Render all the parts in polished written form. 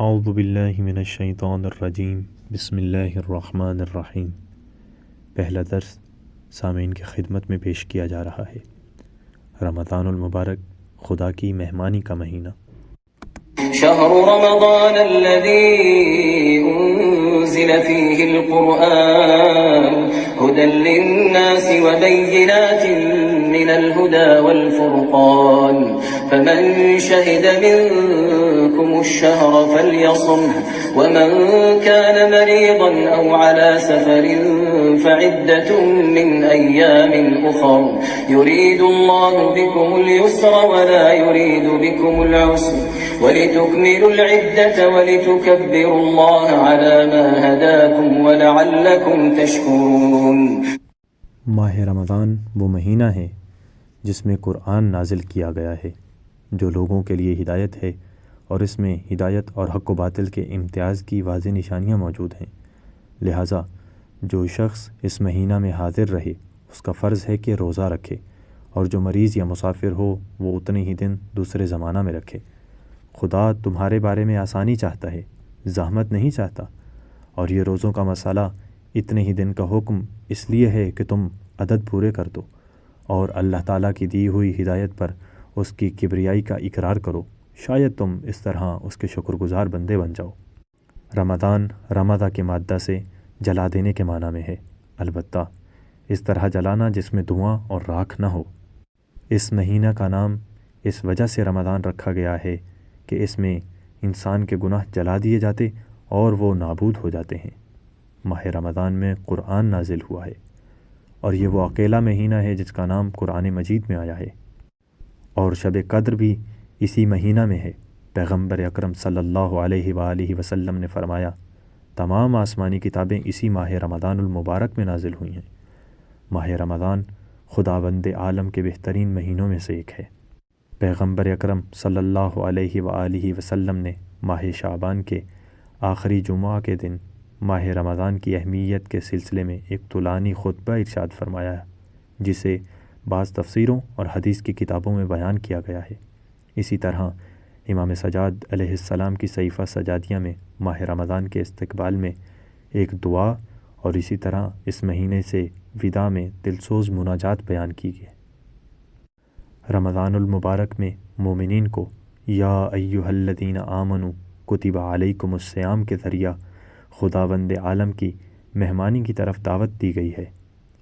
اعوذ باللہ من الشیطان الرجیم بسم اللہ الرحمن الرحیم۔ پہلا درس سامعین کی خدمت میں پیش کیا جا رہا ہے۔ رمضان المبارک خدا کی مہمانی کا مہینہ۔ شهر رمضان الذي أنزل فيه القرآن هدى للناس وبينات من الهدى والفرقان فمن شهد منكم الشهر فليصمه ومن كان مريضا أو على سفر فعدة من أيام أخر يريد الله بكم اليسر ولا يريد بكم العسر وَلِتُكْمِلُوا الْعِدَّةَ وَلِتُكَبِّرُوا اللَّهَ عَلَى مَا هَدَاكُمْ وَلَعَلَّكُمْ تَشْكُرُونَ۔ ماہ رمضان وہ مہینہ ہے جس میں قرآن نازل کیا گیا ہے جو لوگوں کے لیے ہدایت ہے، اور اس میں ہدایت اور حق و باطل کے امتیاز کی واضح نشانیاں موجود ہیں۔ لہٰذا جو شخص اس مہینہ میں حاضر رہے اس کا فرض ہے کہ روزہ رکھے، اور جو مریض یا مسافر ہو وہ اتنے ہی دن دوسرے زمانہ میں رکھے۔ خدا تمہارے بارے میں آسانی چاہتا ہے، زحمت نہیں چاہتا، اور یہ روزوں کا مسئلہ اتنے ہی دن کا حکم اس لیے ہے کہ تم عدد پورے کر دو اور اللہ تعالیٰ کی دی ہوئی ہدایت پر اس کی کبریائی کا اقرار کرو، شاید تم اس طرح اس کے شکر گزار بندے بن جاؤ۔ رمضان رمضہ کے مادہ سے جلا دینے کے معنی میں ہے، البتہ اس طرح جلانا جس میں دھواں اور راکھ نہ ہو۔ اس مہینہ کا نام اس وجہ سے رمضان رکھا گیا ہے کہ اس میں انسان کے گناہ جلا دیے جاتے اور وہ نابود ہو جاتے ہیں۔ ماہ رمضان میں قرآن نازل ہوا ہے، اور یہ وہ اکیلا مہینہ ہے جس کا نام قرآن مجید میں آیا ہے، اور شب قدر بھی اسی مہینہ میں ہے۔ پیغمبر اکرم صلی اللہ علیہ وآلہ وسلم نے فرمایا، تمام آسمانی کتابیں اسی ماہ رمضان المبارک میں نازل ہوئی ہیں۔ ماہ رمضان خداوند عالم کے بہترین مہینوں میں سے ایک ہے۔ پیغمبر اکرم صلی اللہ علیہ وآلہ وسلم نے ماہ شعبان کے آخری جمعہ کے دن ماہ رمضان کی اہمیت کے سلسلے میں ایک طولانی خطبہ ارشاد فرمایا، جسے بعض تفسیروں اور حدیث کی کتابوں میں بیان کیا گیا ہے۔ اسی طرح امام سجاد علیہ السلام کی صحیفہ سجادیہ میں ماہ رمضان کے استقبال میں ایک دعا، اور اسی طرح اس مہینے سے وداع میں دلسوز مناجات بیان کی گئی۔ رمضان المبارک میں مومنین کو یا ایھا الذین آمنوا کتب علیکم الصیام کے ذریعہ خداوند عالم کی مہمانی کی طرف دعوت دی گئی ہے،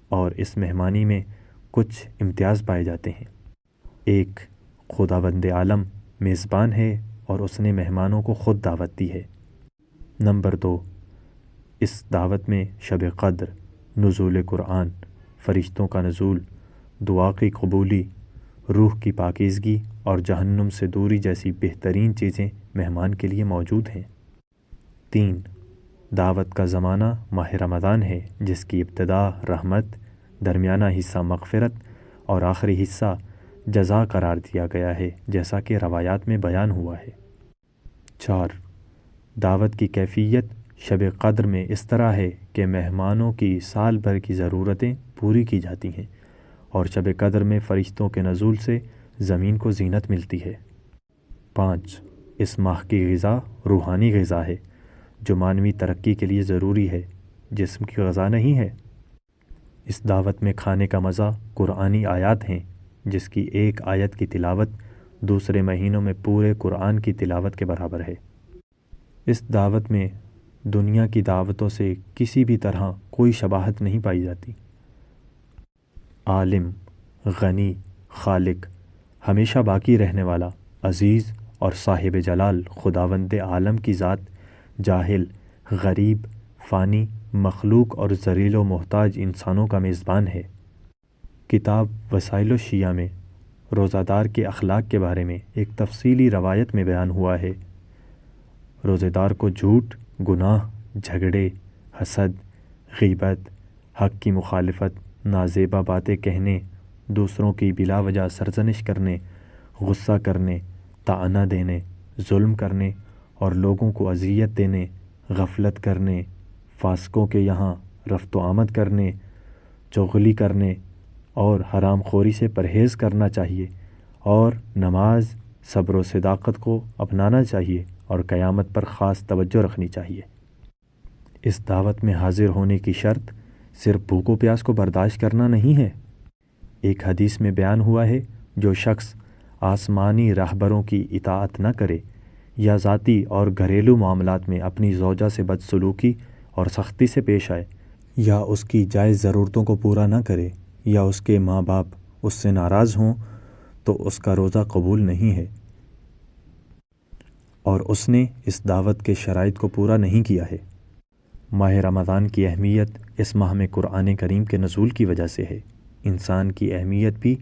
اور اس مہمانی میں کچھ امتیاز پائے جاتے ہیں۔ ایک، خداوند عالم میزبان ہے اور اس نے مہمانوں کو خود دعوت دی ہے۔ نمبر 2، اس دعوت میں شب قدر، نزول قرآن، فرشتوں کا نزول، دعا کی قبولی، روح کی پاکیزگی اور جہنم سے دوری جیسی بہترین چیزیں مہمان کے لیے موجود ہیں۔ 3، دعوت کا زمانہ ماہ رمضان ہے جس کی ابتدا رحمت، درمیانہ حصہ مغفرت اور آخری حصہ جزا قرار دیا گیا ہے، جیسا کہ روایات میں بیان ہوا ہے۔ 4، دعوت کی کیفیت شب قدر میں اس طرح ہے کہ مہمانوں کی سال بھر کی ضرورتیں پوری کی جاتی ہیں، اور شب قدر میں فرشتوں کے نزول سے زمین کو زینت ملتی ہے۔ 5، اس ماہ کی غذا روحانی غذا ہے جو مانوی ترقی کے لیے ضروری ہے، جسم کی غذا نہیں ہے۔ اس دعوت میں کھانے کا مزہ قرآنی آیات ہیں، جس کی ایک آیت کی تلاوت دوسرے مہینوں میں پورے قرآن کی تلاوت کے برابر ہے۔ اس دعوت میں دنیا کی دعوتوں سے کسی بھی طرح کوئی شباہت نہیں پائی جاتی۔ عالم، غنی، خالق، ہمیشہ باقی رہنے والا، عزیز اور صاحب جلال خداوند عالم کی ذات جاہل، غریب، فانی، مخلوق اور ذلیل و محتاج انسانوں کا میزبان ہے۔ کتاب وسائل الشیعہ میں روزہ دار کے اخلاق کے بارے میں ایک تفصیلی روایت میں بیان ہوا ہے، روزہ دار کو جھوٹ، گناہ، جھگڑے، حسد، غیبت، حق کی مخالفت، نازیبا باتیں کہنے، دوسروں کی بلا وجہ سرزنش کرنے، غصہ کرنے، طعنہ دینے، ظلم کرنے اور لوگوں کو اذیت دینے، غفلت کرنے، فاسقوں کے یہاں رفت و آمد کرنے، چغلی کرنے اور حرام خوری سے پرہیز کرنا چاہیے، اور نماز، صبر و صداقت کو اپنانا چاہیے، اور قیامت پر خاص توجہ رکھنی چاہیے۔ اس دعوت میں حاضر ہونے کی شرط صرف بھوک و پیاس کو برداشت کرنا نہیں ہے۔ ایک حدیث میں بیان ہوا ہے، جو شخص آسمانی راہبروں کی اطاعت نہ کرے یا ذاتی اور گھریلو معاملات میں اپنی زوجہ سے بدسلوکی اور سختی سے پیش آئے، یا اس کی جائز ضرورتوں کو پورا نہ کرے، یا اس کے ماں باپ اس سے ناراض ہوں، تو اس کا روزہ قبول نہیں ہے، اور اس نے اس دعوت کے شرائط کو پورا نہیں کیا ہے۔ ماہ رمضان کی اہمیت اس ماہ میں قرآن کریم کے نزول کی وجہ سے ہے۔ انسان کی اہمیت بھی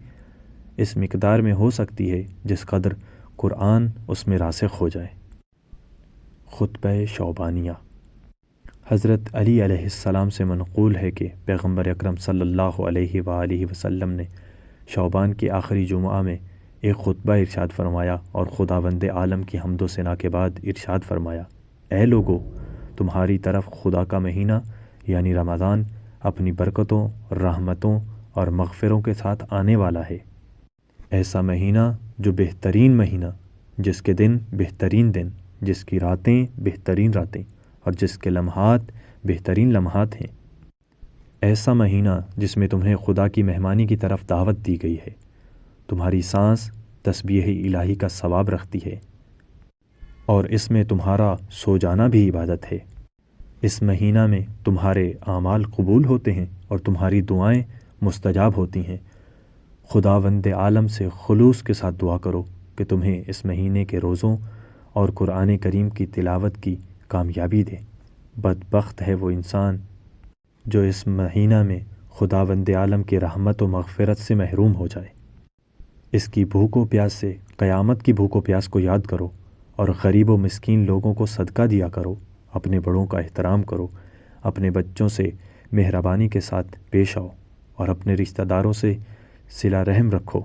اس مقدار میں ہو سکتی ہے جس قدر قرآن اس میں راسخ ہو جائے۔ خطبہ شعبانیہ۔ حضرت علی علیہ السلام سے منقول ہے کہ پیغمبر اکرم صلی اللہ علیہ وآلہ وسلم نے شعبان کے آخری جمعہ میں ایک خطبہ ارشاد فرمایا اور خداوند عالم کی حمد و ثنا کے بعد ارشاد فرمایا، اے لوگو، تمہاری طرف خدا کا مہینہ یعنی رمضان اپنی برکتوں، رحمتوں اور مغفروں کے ساتھ آنے والا ہے۔ ایسا مہینہ جو بہترین مہینہ، جس کے دن بہترین دن، جس کی راتیں بہترین راتیں اور جس کے لمحات بہترین لمحات ہیں۔ ایسا مہینہ جس میں تمہیں خدا کی مہمانی کی طرف دعوت دی گئی ہے۔ تمہاری سانس تسبیح الہی کا ثواب رکھتی ہے، اور اس میں تمہارا سو جانا بھی عبادت ہے۔ اس مہینہ میں تمہارے اعمال قبول ہوتے ہیں اور تمہاری دعائیں مستجاب ہوتی ہیں۔ خداوند عالم سے خلوص کے ساتھ دعا کرو کہ تمہیں اس مہینے کے روزوں اور قرآن کریم کی تلاوت کی کامیابی دے۔ بدبخت ہے وہ انسان جو اس مہینہ میں خداوند عالم کی رحمت و مغفرت سے محروم ہو جائے۔ اس کی بھوک و پیاس سے قیامت کی بھوک و پیاس کو یاد کرو، اور غریب و مسکین لوگوں کو صدقہ دیا کرو، اپنے بڑوں کا احترام کرو، اپنے بچوں سے مہربانی کے ساتھ پیش آؤ، اور اپنے رشتہ داروں سے صلہ رحم رکھو۔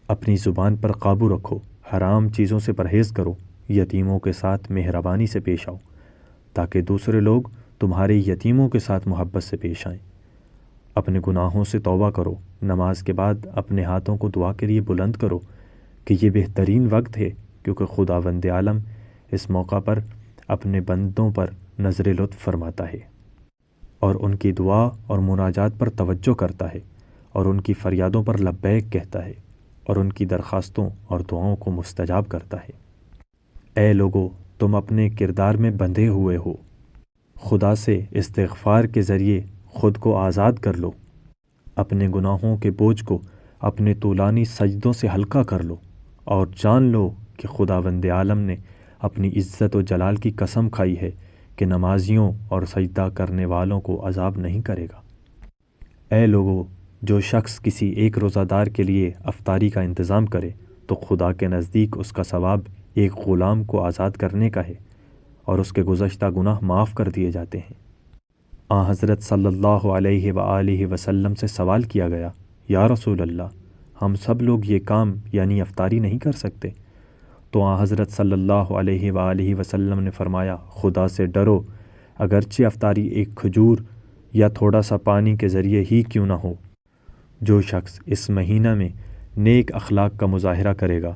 اپنی زبان پر قابو رکھو، حرام چیزوں سے پرہیز کرو، یتیموں کے ساتھ مہربانی سے پیش آؤ، تاکہ دوسرے لوگ تمہارے یتیموں کے ساتھ محبت سے پیش آئیں۔ اپنے گناہوں سے توبہ کرو، نماز کے بعد اپنے ہاتھوں کو دعا کے لیے بلند کرو کہ یہ بہترین وقت ہے، کیونکہ خداوند عالم اس موقع پر اپنے بندوں پر نظر لطف فرماتا ہے، اور ان کی دعا اور مناجات پر توجہ کرتا ہے، اور ان کی فریادوں پر لبیک کہتا ہے، اور ان کی درخواستوں اور دعاؤں کو مستجاب کرتا ہے۔ اے لوگو، تم اپنے کردار میں بندھے ہوئے ہو، خدا سے استغفار کے ذریعے خود کو آزاد کر لو، اپنے گناہوں کے بوجھ کو اپنے طولانی سجدوں سے ہلکا کر لو، اور جان لو کہ خداوند عالم نے اپنی عزت و جلال کی قسم کھائی ہے کہ نمازیوں اور سجدہ کرنے والوں کو عذاب نہیں کرے گا۔ اے لوگو، جو شخص کسی ایک روزہ دار کے لیے افطاری کا انتظام کرے تو خدا کے نزدیک اس کا ثواب ایک غلام کو آزاد کرنے کا ہے، اور اس کے گزشتہ گناہ معاف کر دیے جاتے ہیں۔ حضرت صلی اللہ علیہ وآلہ وسلم سے سوال کیا گیا، یا رسول اللہ، ہم سب لوگ یہ کام یعنی افطاری نہیں کر سکتے؟ تو حضرت صلی اللہ علیہ وآلہ وسلم نے فرمایا، خدا سے ڈرو، اگرچہ افطاری ایک کھجور یا تھوڑا سا پانی کے ذریعے ہی کیوں نہ ہو۔ جو شخص اس مہینہ میں نیک اخلاق کا مظاہرہ کرے گا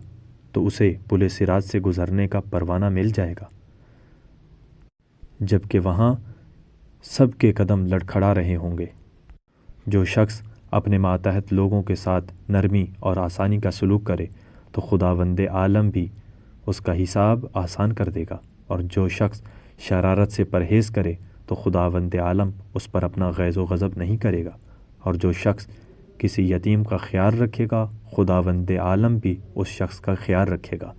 تو اسے پل صراط سے گزرنے کا پروانہ مل جائے گا، جبکہ وہاں سب کے قدم لڑکھڑا رہے ہوں گے۔ جو شخص اپنے ماتحت لوگوں کے ساتھ نرمی اور آسانی کا سلوک کرے تو خداوند عالم بھی اس کا حساب آسان کر دے گا، اور جو شخص شرارت سے پرہیز کرے تو خداوند عالم اس پر اپنا غیظ و غضب نہیں کرے گا، اور جو شخص کسی یتیم کا خیال رکھے گا خداوند عالم بھی اس شخص کا خیال رکھے گا،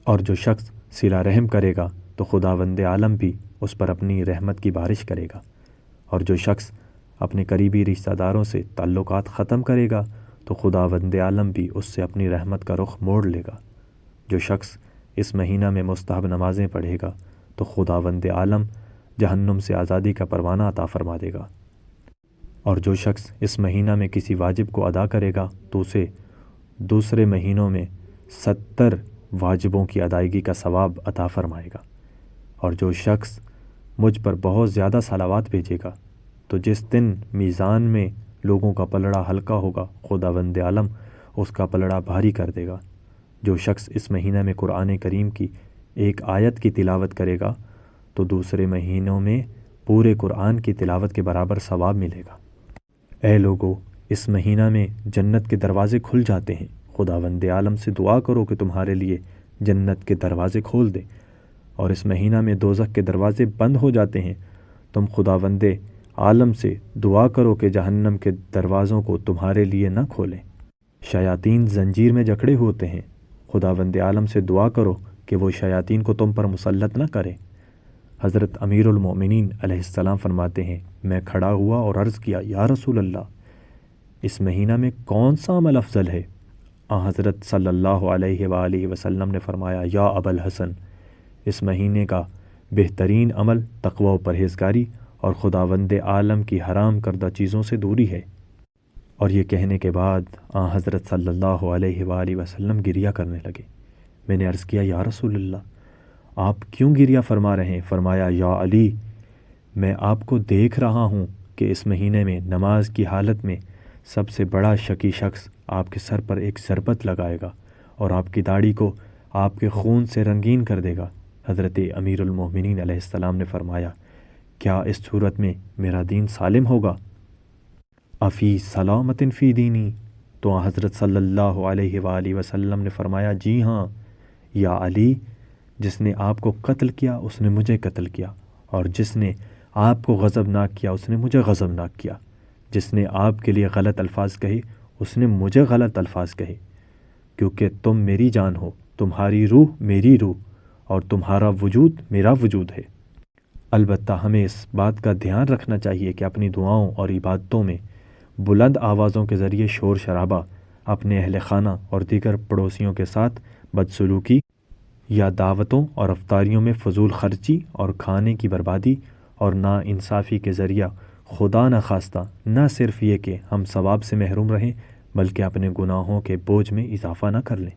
اور جو شخص صلہ رحم کرے گا تو خداوند عالم بھی اس پر اپنی رحمت کی بارش کرے گا، اور جو شخص اپنے قریبی رشتہ داروں سے تعلقات ختم کرے گا تو خداوند عالم بھی اس سے اپنی رحمت کا رخ موڑ لے گا۔ جو شخص اس مہینہ میں مستحب نمازیں پڑھے گا تو خداوند عالم جہنم سے آزادی کا پروانہ عطا فرما دے گا، اور جو شخص اس مہینہ میں کسی واجب کو ادا کرے گا تو اسے دوسرے مہینوں میں 70 واجبوں کی ادائیگی کا ثواب عطا فرمائے گا، اور جو شخص مجھ پر بہت زیادہ صلوات بھیجے گا تو جس دن میزان میں لوگوں کا پلڑا ہلکا ہوگا خداوند عالم اس کا پلڑا بھاری کر دے گا۔ جو شخص اس مہینہ میں قرآن کریم کی ایک آیت کی تلاوت کرے گا تو دوسرے مہینوں میں پورے قرآن کی تلاوت کے برابر ثواب ملے گا۔ اے لوگو، اس مہینہ میں جنت کے دروازے کھل جاتے ہیں، خداوند عالم سے دعا کرو کہ تمہارے لیے جنت کے دروازے کھول دے، اور اس مہینہ میں دوزخ کے دروازے بند ہو جاتے ہیں، تم خداوند عالم سے دعا کرو کہ جہنم کے دروازوں کو تمہارے لیے نہ کھولیں۔ شیاطین زنجیر میں جکڑے ہوتے ہیں، خداوند عالم سے دعا کرو کہ وہ شیاطین کو تم پر مسلط نہ کرے۔ حضرت امیر المومنین علیہ السلام فرماتے ہیں، میں کھڑا ہوا اور عرض کیا، یا رسول اللہ، اس مہینہ میں کون سا عمل افضل ہے؟ حضرت صلی اللہ علیہ وآلہ وسلم نے فرمایا، یا ابا الحسن، اس مہینے کا بہترین عمل تقوی و پرہیزگاری اور خداوند عالم کی حرام کردہ چیزوں سے دوری ہے۔ اور یہ کہنے کے بعد حضرت صلی اللہ علیہ وآلہ وسلم گریہ کرنے لگے۔ میں نے عرض کیا، یا رسول اللہ، آپ کیوں گریہ فرما رہے ہیں؟ فرمایا، یا علی، میں آپ کو دیکھ رہا ہوں کہ اس مہینے میں نماز کی حالت میں سب سے بڑا شکی شخص آپ کے سر پر ایک ضربت لگائے گا اور آپ کی داڑھی کو آپ کے خون سے رنگین کر دے گا۔ حضرت امیر المومنین علیہ السلام نے فرمایا، کیا اس صورت میں میرا دین سالم ہوگا؟ افی سلامت فی دینی؟ تو حضرت صلی اللہ علیہ وآلہ وسلم نے فرمایا، جی ہاں یا علی، جس نے آپ کو قتل کیا اس نے مجھے قتل کیا، اور جس نے آپ کو غضبناک کیا اس نے مجھے غضبناک کیا، جس نے آپ کے لیے غلط الفاظ کہے اس نے مجھے غلط الفاظ کہے، کیونکہ تم میری جان ہو، تمہاری روح میری روح، اور تمہارا وجود میرا وجود ہے۔ البتہ ہمیں اس بات کا دھیان رکھنا چاہیے کہ اپنی دعاؤں اور عبادتوں میں بلند آوازوں کے ذریعے شور شرابہ، اپنے اہل خانہ اور دیگر پڑوسیوں کے ساتھ بدسلوکی یا دعوتوں اور افطاریوں میں فضول خرچی اور کھانے کی بربادی اور ناانصافی کے ذریعہ خدا نخواستہ نہ صرف یہ کہ ہم ثواب سے محروم رہیں بلکہ اپنے گناہوں کے بوجھ میں اضافہ نہ کر لیں۔